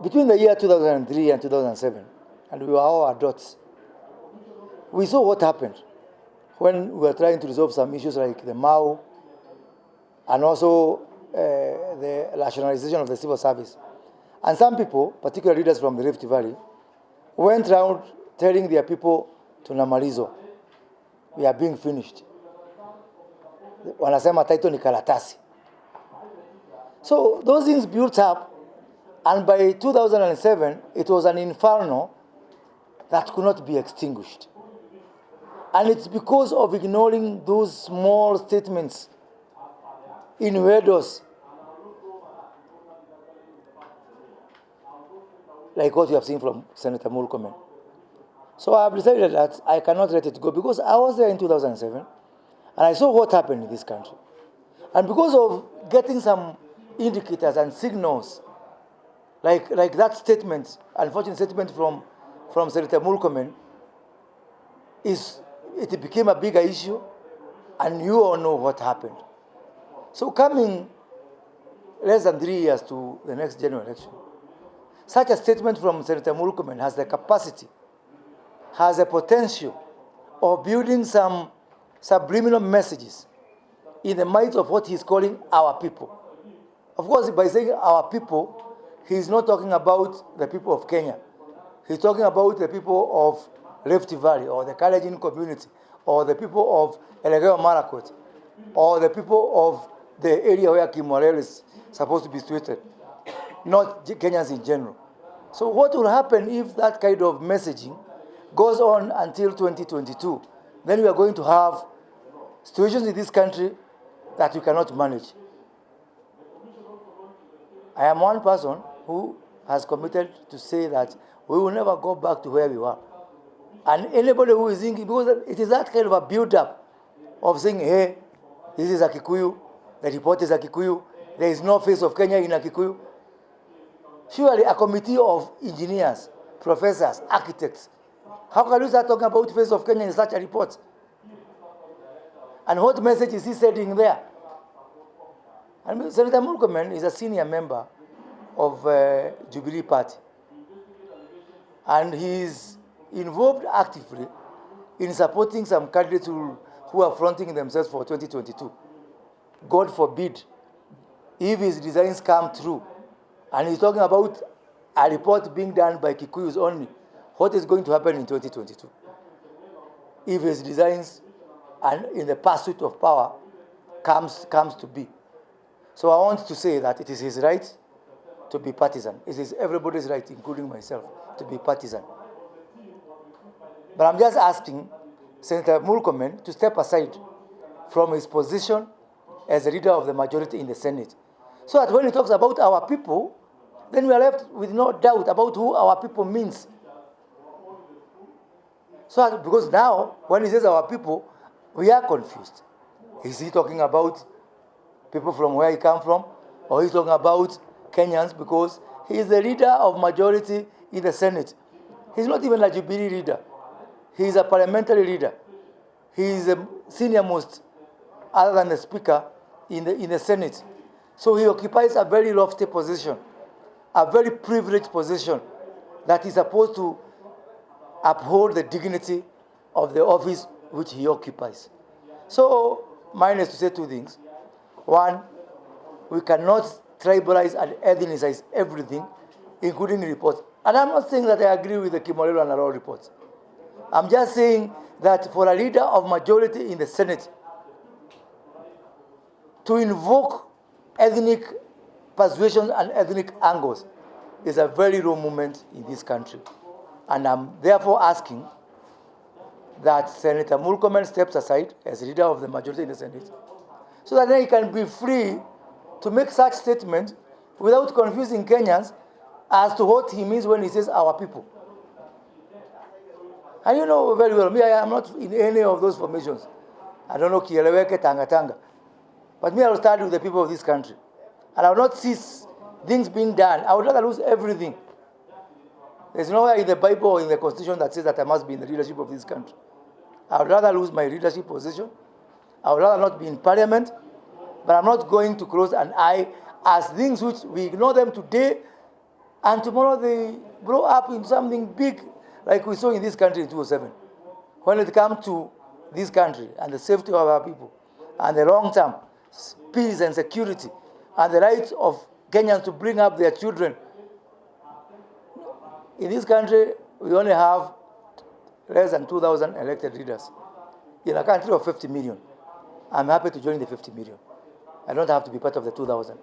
between the year 2003 and 2007, and we were all adults, we saw what happened when we were trying to resolve some issues like the Mao and also the rationalization of the civil service. And some people, particularly leaders from the Rift Valley, went around telling their people, Tunamalizwa, we are being finished. Wanasema title ni karatasi. So those things built up, and by 2007, it was an inferno that could not be extinguished. And it's because of ignoring those small statements, innuendos, like what you have seen from Senator Murkomen. So I have decided that I cannot let it go, because I was there in 2007, and I saw what happened in this country. And because of getting some indicators and signals, like that statement, unfortunate statement from Senator Murkomen, it became a bigger issue, and you all know what happened. So coming less than 3 years to the next general election, such a statement from Senator Murkomen has the capacity, has the potential of building some subliminal messages in the minds of what he's calling our people. Of course, by saying our people, he's not talking about the people of Kenya. He's talking about the people of Rift Valley, or the Kalenjin community, or the people of Elgeiyo Marakwet, or the people of the area where Kimorel is supposed to be situated, not Kenyans in general. So what will happen if that kind of messaging goes on until 2022? Then we are going to have situations in this country that we cannot manage. I am one person who has committed to say that we will never go back to where we were. And anybody who is thinking, because it is that kind of a build-up of saying, hey, this is a Kikuyu, the report is a Kikuyu, there is no face of Kenya in a Kikuyu. Surely a committee of engineers, professors, architects, how can you start talking about face of Kenya in such a report? And what message is he sending there? And Senator Murkomen is a senior member of Jubilee Party. And he is involved actively in supporting some candidates who are fronting themselves for 2022. God forbid, if his designs come true, and he's talking about a report being done by Kikuyus only, what is going to happen in 2022? If his designs and in the pursuit of power comes to be. So I want to say that it is his right to be partisan. It is everybody's right, including myself, to be partisan. But I'm just asking Senator Murkomen to step aside from his position as a leader of the majority in the Senate, so that when he talks about our people, then we are left with no doubt about who our people means. So because now, when he says our people, we are confused. Is he talking about people from where he come from, or he's talking about Kenyans, because he is the leader of majority in the Senate? He's not even a Jubilee leader. He is a parliamentary leader. He is the senior most, other than the speaker, in the Senate. So he occupies a very lofty position, a very privileged position that is supposed to uphold the dignity of the office which he occupies. So mine is to say two things. One, we cannot tribalize and ethnicize everything, including reports. And I'm not saying that I agree with the Kimorelo and Arrow reports. I'm just saying that for a leader of majority in the Senate to invoke ethnic persuasions and ethnic angles is a very low moment in this country. And I'm therefore asking that Senator Murkomen steps aside as leader of the majority in the Senate, so that then he can be free to make such statements without confusing Kenyans as to what he means when he says our people. And you know very well, me, I am not in any of those formations. I don't know Kieleweke, Tanga. But me, I will start with the people of this country. And I will not see things being done. I would rather lose everything. There's nowhere in the Bible or in the Constitution that says that I must be in the leadership of this country. I would rather lose my leadership position. I would rather not be in parliament. But I'm not going to close an eye as things which we ignore them today, And tomorrow they grow up in something big, like we saw in this country in 2007. When it comes to this country and the safety of our people, and the long-term peace and security, and the rights of Kenyans to bring up their children. In this country, we only have less than 2,000 elected leaders. In a country of 50 million, I'm happy to join the 50 million. I don't have to be part of the 2,000.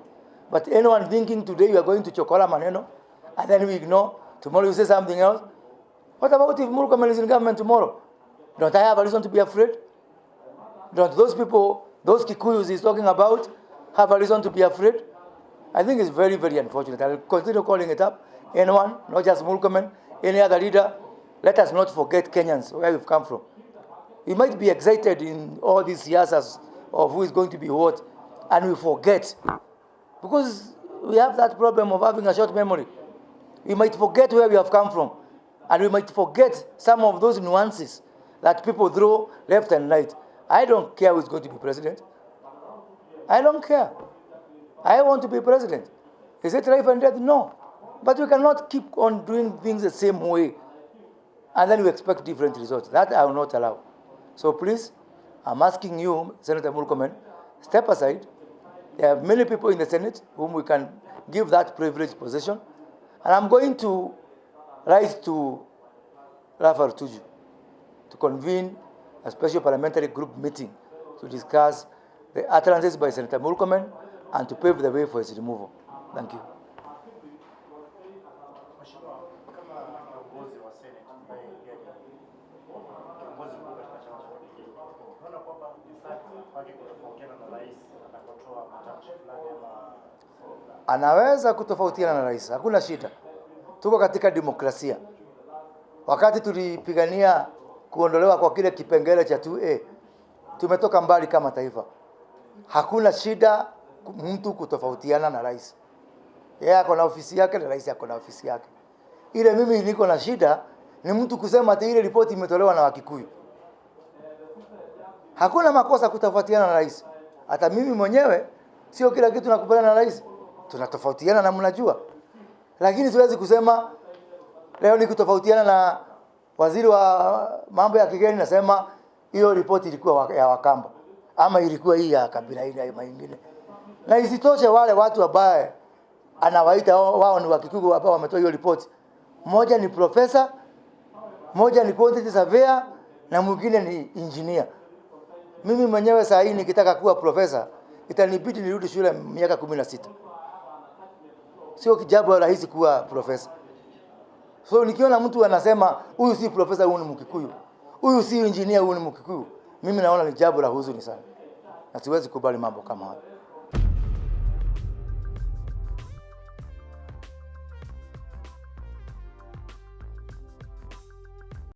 But anyone thinking today you are going to chokola maneno, and then we ignore, tomorrow you say something else. What about if Murkomen is in government tomorrow? Don't I have a reason to be afraid? Don't those people, those Kikuyus he's talking about, have a reason to be afraid? I think it's very, very unfortunate. I'll continue calling it up. Anyone, not just Murkomen, any other leader, let us not forget Kenyans, where we've come from. We might be excited in all these years of who is going to be what, and we forget. Because we have that problem of having a short memory. We might forget where we have come from, and we might forget some of those nuances that people throw left and right. I don't care who is going to be president. I don't care. I want to be president. Is it life and death? No. But we cannot keep on doing things the same way, and then we expect different results. That I will not allow. So please, I'm asking you, Senator Murkomen, step aside. There are many people in the Senate whom we can give that privileged position. And I'm going to write to Rafael Tuju to convene a special parliamentary group meeting to discuss the utterances by Senator Murkomen and to pave the way for his removal. Thank you. Anaweza kutofautiana na rais, hakuna shida. Tuko katika demokrasia. Wakati tulipigania kuondolewa kwa kile kipengele cha 2A, tumetoka mbali kama taifa. Hakuna shida mtu kutofautiana na rais. Yeye ako na ofisi yake na rais ako na ofisi yake. Ile mimi niko na shida ni mtu kusema ati ile ripoti imetolewa na Wakikuyu. Hakuna makosa kutofautiana na rais. Hata mimi mwenyewe sio kila kitu nakubaliana na rais. Tunatofautiana na mnajua. Lakini siwezi kusema leo ni kutofautiana na waziri wa mambo ya kigeni nasema hiyo ripoti ilikuwa ya Wakamba ama ilikuwa hii ya kabila hili ama nyingine. Na isitoshe wale watu ambao anawaita wao ni Wakikuyu hapa wametoa hiyo ripoti. Mmoja ni profesa, mmoja ni quantity surveyor na mwingine ni engineer. Mimi mwenyewe saa hii nikitaka kuwa profesa itanibidi nirudi shule miaka 16. Sio kijambo rahisi kuwa profesa. So nikiona mtu anasema huyu si profesa, huyu ni Mkikuyu, huyu si engineer, huyu ni Mkikuyu, mimi naona ni jambo la huzuni sana. Na siwezi kubali mambo kama hayo.